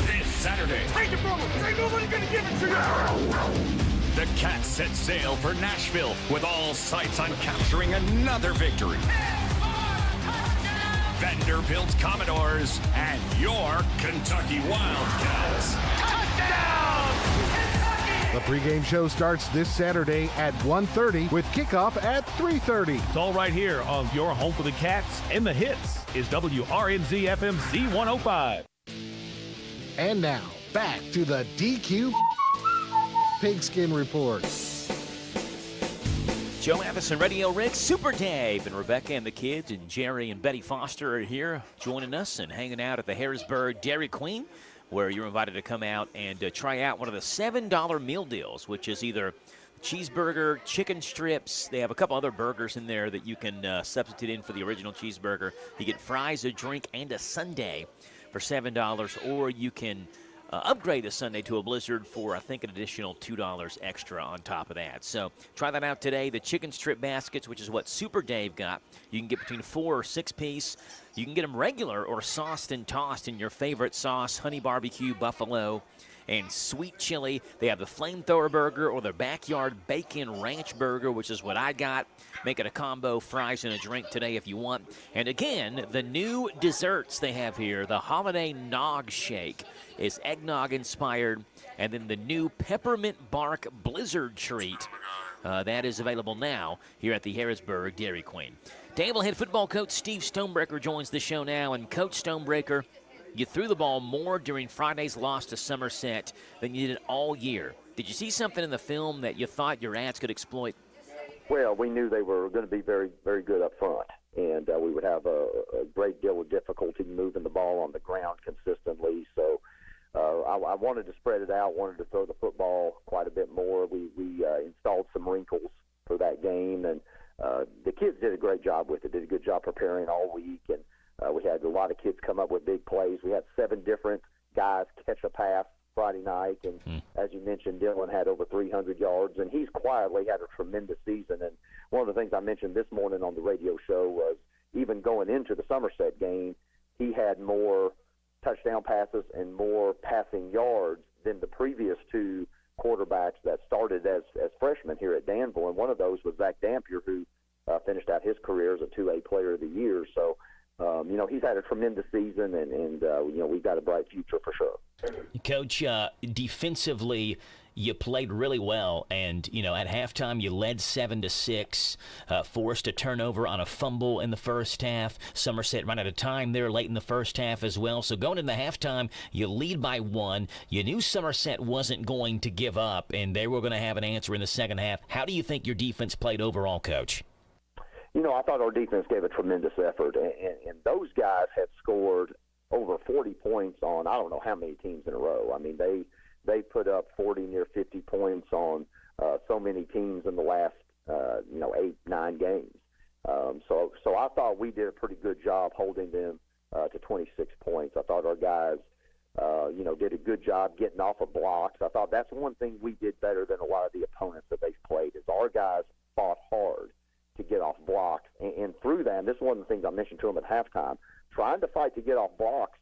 This Saturday, Take it from him! Ain't nobody gonna give it to you! the Cats set sail for Nashville with all sights on capturing another victory. Vanderbilt's Commodores and your Kentucky Wildcats. Touchdown! The pregame show starts this Saturday at 1:30 with kickoff at 3:30. It's all right here on your home for the Cats and the hits is WRNZ FM Z105. And now, back to the DQ Pigskin Report. Joe Avison, Radio Rick, Super Dave, and Rebecca and the kids, and Jerry and Betty Foster are here joining us and hanging out at the Harrisburg Dairy Queen, where you're invited to come out and try out one of the $7 meal deals, which is either cheeseburger, chicken strips. They have a couple other burgers in there that you can substitute in for the original cheeseburger. You get fries, a drink, and a sundae for $7, or you can upgrade a sundae to a Blizzard for, I think, an additional $2 extra on top of that. So try that out today. The chicken strip baskets, which is what Super Dave got, you can get between 4 or 6 piece. You can get them regular or sauced and tossed in your favorite sauce, honey barbecue, buffalo, and sweet chili. They have the flamethrower burger or the backyard bacon ranch burger, which is what I got. Make it a combo, fries and a drink today if you want. And again, the new desserts they have here, the holiday nog shake is eggnog inspired, and then the new peppermint bark blizzard treat That is available now here at the Harrisburg Dairy Queen. Danville head football coach Steve Stonebreaker joins the show now. And Coach Stonebreaker, you threw the ball more during Friday's loss to Somerset than you did all year. Did you see something in the film that you thought your ads could exploit? Well, we knew they were going to be very, very good up front, and we would have a great deal of difficulty moving the ball on the ground consistently. So I wanted to spread it out, wanted to throw the football quite a bit more. We installed some wrinkles for that game, and the kids did a great job with it, did a good job preparing all week, and we had a lot of kids come up with big plays. We had 7 different guys catch a pass Friday night, and as you mentioned, Dylan had over 300 yards, and he's quietly had a tremendous season. And one of the things I mentioned this morning on the radio show was even going into the Somerset game, he had more touchdown passes and more passing yards than the previous 2 quarterbacks that started as freshmen here at Danville, and one of those was Zach Dampier, who finished out his career as a 2A Player of the Year. So, he's had a tremendous season, and we've got a bright future for sure. Coach, defensively, you played really well, and at halftime you led 7-6, forced a turnover on a fumble in the first half. Somerset ran out of time there late in the first half as well. So going into halftime, you lead by 1. You knew Somerset wasn't going to give up, and they were going to have an answer in the second half. How do you think your defense played overall, Coach? I thought our defense gave a tremendous effort, and those guys had scored over 40 points on I don't know how many teams in a row. I mean, they put up 40, near 50 points on so many teams in the last 8-9 games. So I thought we did a pretty good job holding them to 26 points. I thought our guys did a good job getting off of blocks. I thought that's one thing we did better than a lot of the opponents that they've played, is our guys fought hard to get off blocks. And through that, and this is one of the things I mentioned to them at halftime, trying to fight to get off blocks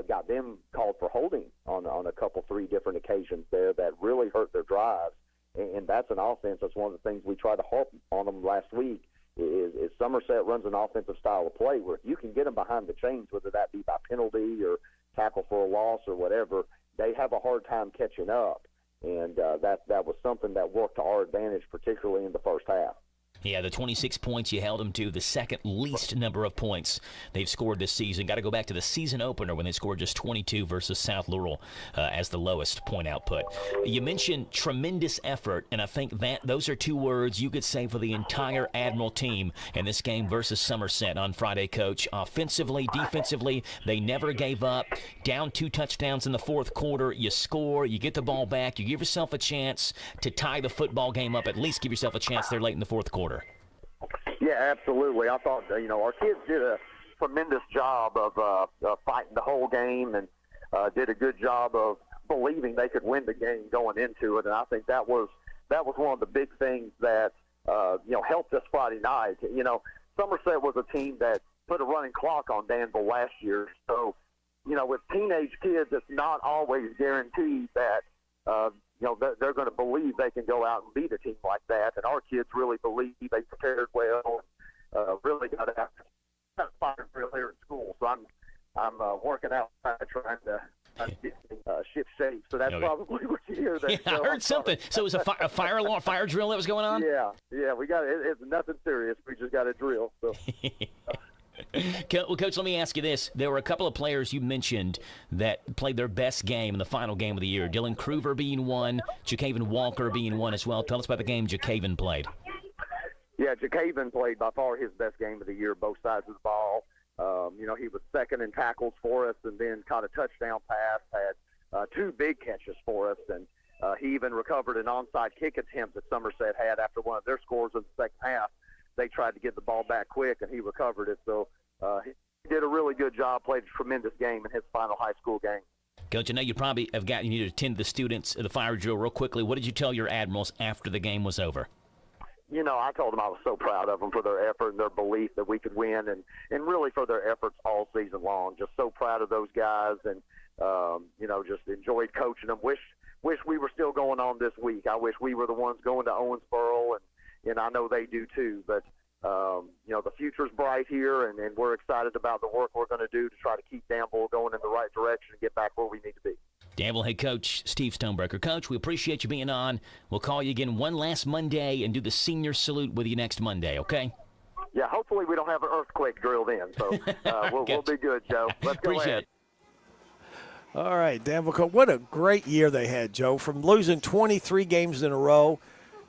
got them called for holding on a couple, 3 different occasions there that really hurt their drives. And that's an offense. That's one of the things we tried to harp on them last week is Somerset runs an offensive style of play where if you can get them behind the chains, whether that be by penalty or tackle for a loss or whatever, they have a hard time catching up. And that was something that worked to our advantage, particularly in the first half. Yeah, the 26 points you held them to, the second least number of points they've scored this season. Got to go back to the season opener when they scored just 22 versus South Laurel as the lowest point output. You mentioned tremendous effort, and I think that those are 2 words you could say for the entire Admiral team in this game versus Somerset on Friday, Coach. Offensively, defensively, they never gave up. Down 2 touchdowns in the fourth quarter, you score, you get the ball back, you give yourself a chance to tie the football game up, at least give yourself a chance there late in the fourth quarter. Yeah, absolutely. I thought, our kids did a tremendous job of fighting the whole game and did a good job of believing they could win the game going into it. And I think that was one of the big things that, helped us Friday night. Somerset was a team that put a running clock on Danville last year. So, with teenage kids, it's not always guaranteed that, they're going to believe they can go out and beat a team like that. And our kids really believe they prepared well and really got after fire drill here at school. So I'm working out trying to shift shape. So that's probably what you hear there. Yeah, I heard something. So it was a fire drill that was going on? Yeah, we got it. It's nothing serious. We just got a drill. So. Well, Coach, let me ask you this. There were a couple of players you mentioned that played their best game in the final game of the year. Dylan Kruver being one, Jacaven Walker being one as well. Tell us about the game Jacaven played. Yeah, Jacaven played by far his best game of the year, both sides of the ball. He was second in tackles for us and then caught a touchdown pass, had 2 big catches for us, and he even recovered an onside kick attempt that Somerset had after one of their scores in the second half. They tried to get the ball back quick, and he recovered it. So he did a really good job, played a tremendous game in his final high school game. Coach, I know you probably have gotten you to attend the students of the fire drill real quickly. What did you tell your Admirals after the game was over? I told them I was so proud of them for their effort and their belief that we could win, and really for their efforts all season long. Just so proud of those guys, and just enjoyed coaching them. Wish we were still going on this week. I wish we were the ones going to Owensboro, and I know they do too. But the future's bright here, and we're excited about the work we're going to do to try to keep Danville going in the right direction and get back where we need to be. Danville head coach Steve Stonebreaker. Coach, we appreciate you being on. We'll call you again one last Monday and do the senior salute with you next Monday, okay? Yeah, hopefully we don't have an earthquake drilled in, so we'll be good, Joe. Let's go Appreciate ahead. it. All right, Danville coach. What a great year they had, Joe. From losing 23 games in a row,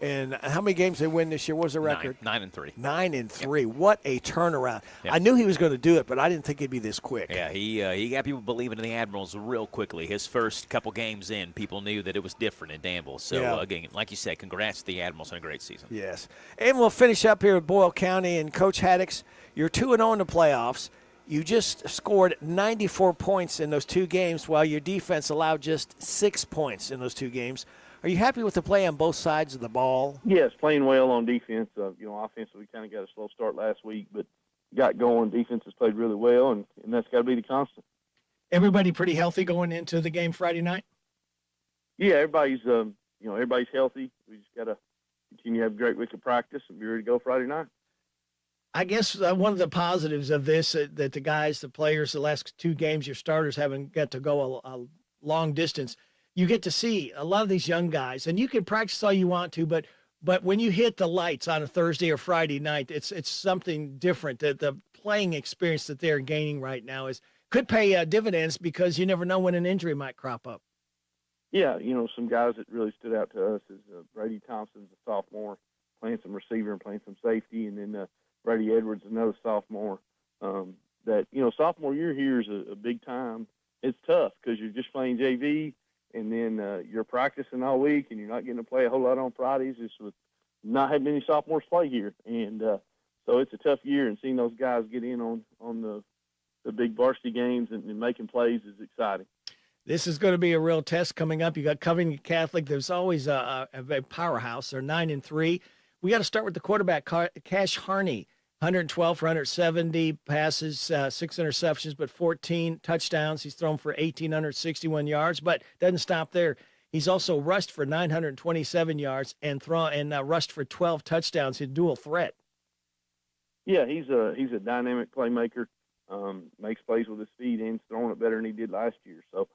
and how many games they win this year? What was the record? 9-3. 9-3. Yep. What a turnaround! Yep. I knew he was going to do it, but I didn't think it'd be this quick. Yeah, he got people believing in the Admirals real quickly. His first couple games in, people knew that it was different in Danville. So, again, like you said, congrats to the Admirals on a great season. Yes. And we'll finish up here with Boyle County. And Coach Haddix, you're 2-0 in the playoffs. You just scored 94 points in those two games, while your defense allowed just 6 points in those two games. Are you happy with the play on both sides of the ball? Yes, playing well on defense. Offensively, we kind of got a slow start last week, but got going. Defense has played really well, and that's got to be the constant. Everybody pretty healthy going into the game Friday night? Yeah, everybody's everybody's healthy. We just got to continue to have a great week of practice and be ready to go Friday night. I guess one of the positives of this that the guys, the players, the last two games, your starters haven't got to go a long distance. You get to see a lot of these young guys, and you can practice all you want to, but when you hit the lights on a Thursday or Friday night, it's something different. The playing experience that they're gaining right now could pay dividends, because you never know when an injury might crop up. Yeah, some guys that really stood out to us is Brady Thompson's a sophomore, playing some receiver and playing some safety, and then Brady Edwards, another sophomore. Sophomore year here is a big time. It's tough because you're just playing JV, and then you're practicing all week, and you're not getting to play a whole lot on Fridays. Just with not having many sophomores play here, and so it's a tough year. And seeing those guys get in on the big varsity games and making plays is exciting. This is going to be a real test coming up. You got Covington Catholic. There's always a powerhouse. They're 9-3. We got to start with the quarterback, Cash Harney. 112 for 170 passes, 6 interceptions, but 14 touchdowns. He's thrown for 1,861 yards, but doesn't stop there. He's also rushed for 927 yards and rushed for 12 touchdowns. He's a dual threat. Yeah, he's a dynamic playmaker. Makes plays with his feet and throwing it better than he did last year. So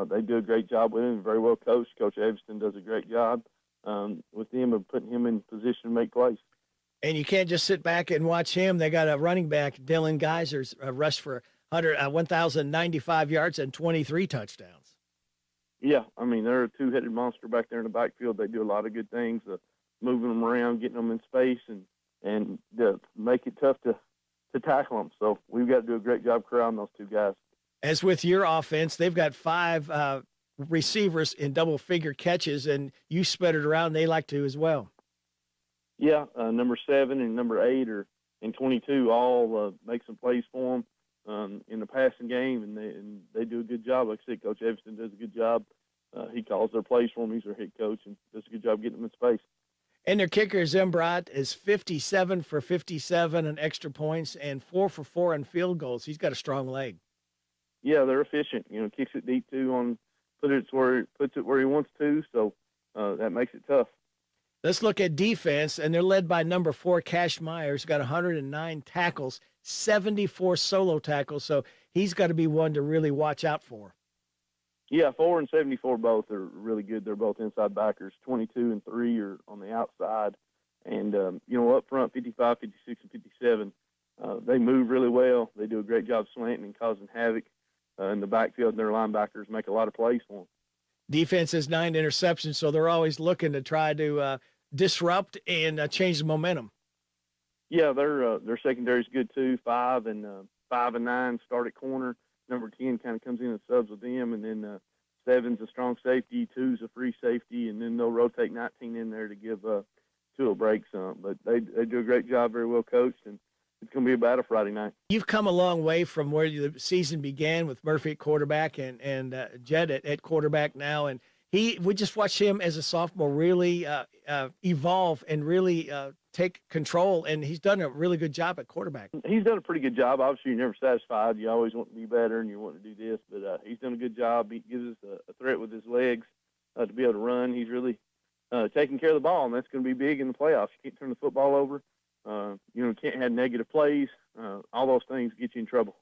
they do a great job with him. Very well coached. Coach Evanston does a great job with him of putting him in position to make plays. And you can't just sit back and watch him. They got a running back, Dylan Geisers, rushed for 1,095 yards and 23 touchdowns. Yeah, they're a two-headed monster back there in the backfield. They do a lot of good things, moving them around, getting them in space, and make it tough to tackle them. So we've got to do a great job corralling those two guys. As with your offense, they've got 5 receivers in double-figure catches, and you spread it around. They like to as well. Yeah, number 7 and number 8 and 22 all make some plays for them in the passing game, and they do a good job. Like I said, Coach Evanston does a good job. He calls their plays for them. He's their head coach and does a good job getting them in space. And their kicker, Zembrat, is 57 for 57 on extra points and 4 for 4 on field goals. He's got a strong leg. Yeah, they're efficient. Kicks it deep too, puts it where he wants to. So that makes it tough. Let's look at defense, and they're led by number 4, Cash Myers, got 109 tackles, 74 solo tackles. So he's got to be one to really watch out for. Yeah, 4 and 74 both are really good. They're both inside backers. 22 and 3 are on the outside. And, up front, 55, 56, and 57, they move really well. They do a great job slanting and causing havoc in the backfield, and their linebackers make a lot of plays for them. Defense has 9 interceptions, so they're always looking to try to disrupt and change the momentum. Yeah, their secondary is good too. 5 and 9 start at corner. Number 10 kind of comes in and subs with them, and then 7's a strong safety, 2's a free safety, and then they'll rotate 19 in there to give 2 a break some. But they do a great job, very well coached, and it's going to be a battle Friday night. You've come a long way from where the season began with Murphy at quarterback and Jed at quarterback now. And we just watched him as a sophomore really evolve and really take control. And he's done a really good job at quarterback. He's done a pretty good job. Obviously, you're never satisfied. You always want to be better and you want to do this. But he's done a good job. He gives us a threat with his legs to be able to run. He's really taking care of the ball, and that's going to be big in the playoffs. You can't turn the football over. Can't have negative plays. All those things get you in trouble.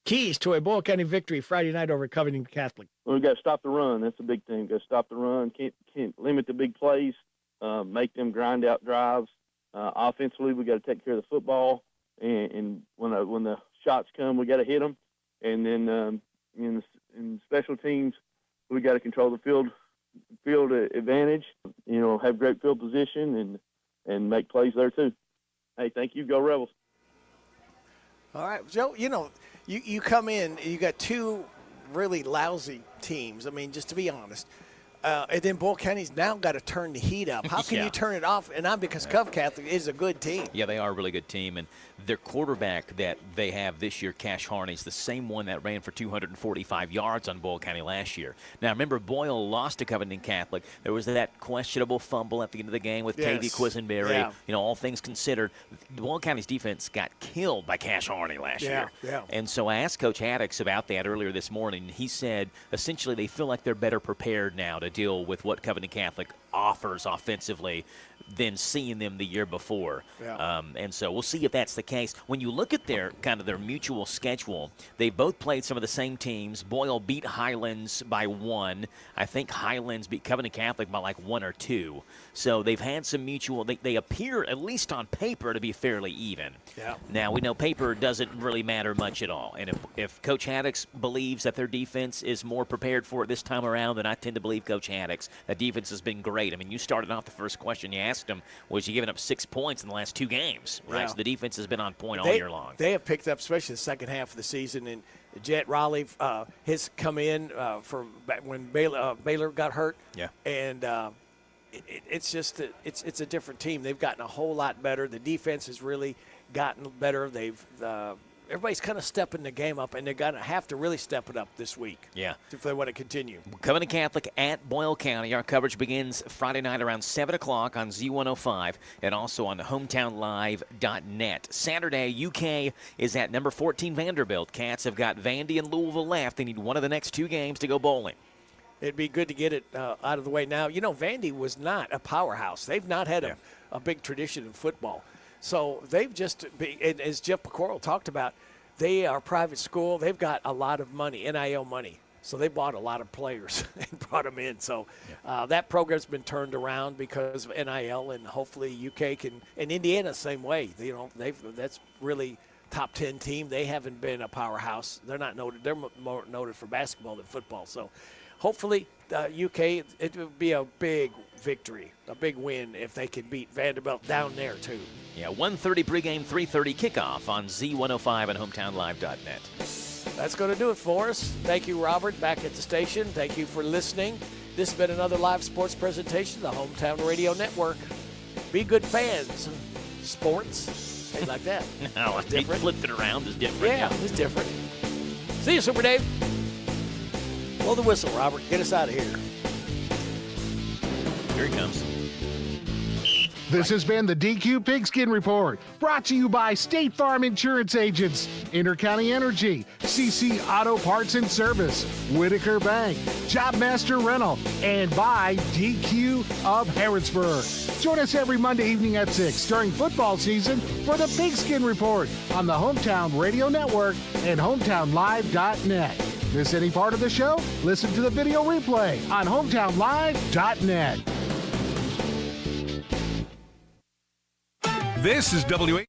Keys to a Boyle County victory Friday night over Covington Catholic. Well, we got to stop the run. That's the big thing. Got to stop the run. Can't limit the big plays. Make them grind out drives. Offensively, we got to take care of the football. And when the shots come, we got to hit them. And then in special teams, we got to control the field advantage. Have great field position and make plays there too. Hey, thank you. Go Rebels. All right, Joe. You come in, you got two really lousy teams. I mean, just to be honest. And then Boyle County's now got to turn the heat up. How can you turn it off? And because Cove Catholic is a good team. Yeah, they are a really good team. And their quarterback that they have this year, Cash Harney, is the same one that ran for 245 yards on Boyle County last year. Now, remember, Boyle lost to Covington Catholic. There was that questionable fumble at the end of the game with Tavy Quisenberry. Yeah. All things considered, Boyle County's defense got killed by Cash Harney last year. Yeah. And so I asked Coach Haddix about that earlier this morning. He said, essentially, they feel like they're better prepared now to deal with what Covington Catholic offers offensively than seeing them the year before. Yeah. And so we'll see if that's the case. When you look at their mutual schedule, they both played some of the same teams. Boyle beat Highlands by 1. I think Highlands beat Covington Catholic by like 1 or 2. So they've had some mutual. They appear, at least on paper, to be fairly even. Yeah. Now, we know paper doesn't really matter much at all. And if Coach Haddix believes that their defense is more prepared for it this time around, then I tend to believe Coach Haddix. That defense has been great. I mean, you started off the first question you asked him, was you giving up 6 points in the last 2 games, right? Yeah. So the defense has been on point all year long. They have picked up, especially the second half of the season, and Jet Raleigh has come in for when Baylor got hurt. Yeah. And it's just it's a different team. They've gotten a whole lot better. The defense has really gotten better. Everybody's kind of stepping the game up, and they're going to have to really step it up this week. Yeah. If they want to continue. Covington Catholic at Boyle County. Our coverage begins Friday night around 7 o'clock on Z105 and also on hometownlive.net. Saturday, UK is at number 14 Vanderbilt. Cats have got Vandy and Louisville left. They need one of the next 2 games to go bowling. It'd be good to get it out of the way now. Vandy was not a powerhouse. They've not had a big tradition in football. So they've just, as Jeff Pecoro talked about, they are a private school. They've got a lot of money, NIL money. So they bought a lot of players and brought them in. So that program's been turned around because of NIL, and hopefully UK can, and Indiana same way. That's really top 10 team. They haven't been a powerhouse. They're not noted. They're more noted for basketball than football. So hopefully UK, it would be a big victory, a big win if they can beat Vanderbilt down there too. Yeah, 1:30 pregame, 3:30 kickoff on Z105 and hometownlive.net. That's going to do it for us. Thank you, Robert, back at the station. Thank you for listening. This has been another live sports presentation of the Hometown Radio Network. Be good fans. Sports, things like that. No, he flipped it around. It's different. Yeah, it's different. See you, Super Dave. Blow the whistle, Robert. Get us out of here. Here he comes. This has been the DQ Pigskin Report, brought to you by State Farm Insurance Agents, Intercounty Energy, CC Auto Parts and Service, Whitaker Bank, Jobmaster Rental, and by DQ of Harrodsburg. Join us every Monday evening at 6 during football season for the Pigskin Report on the Hometown Radio Network and hometownlive.net. Miss any part of the show? Listen to the video replay on hometownlive.net. This is WH.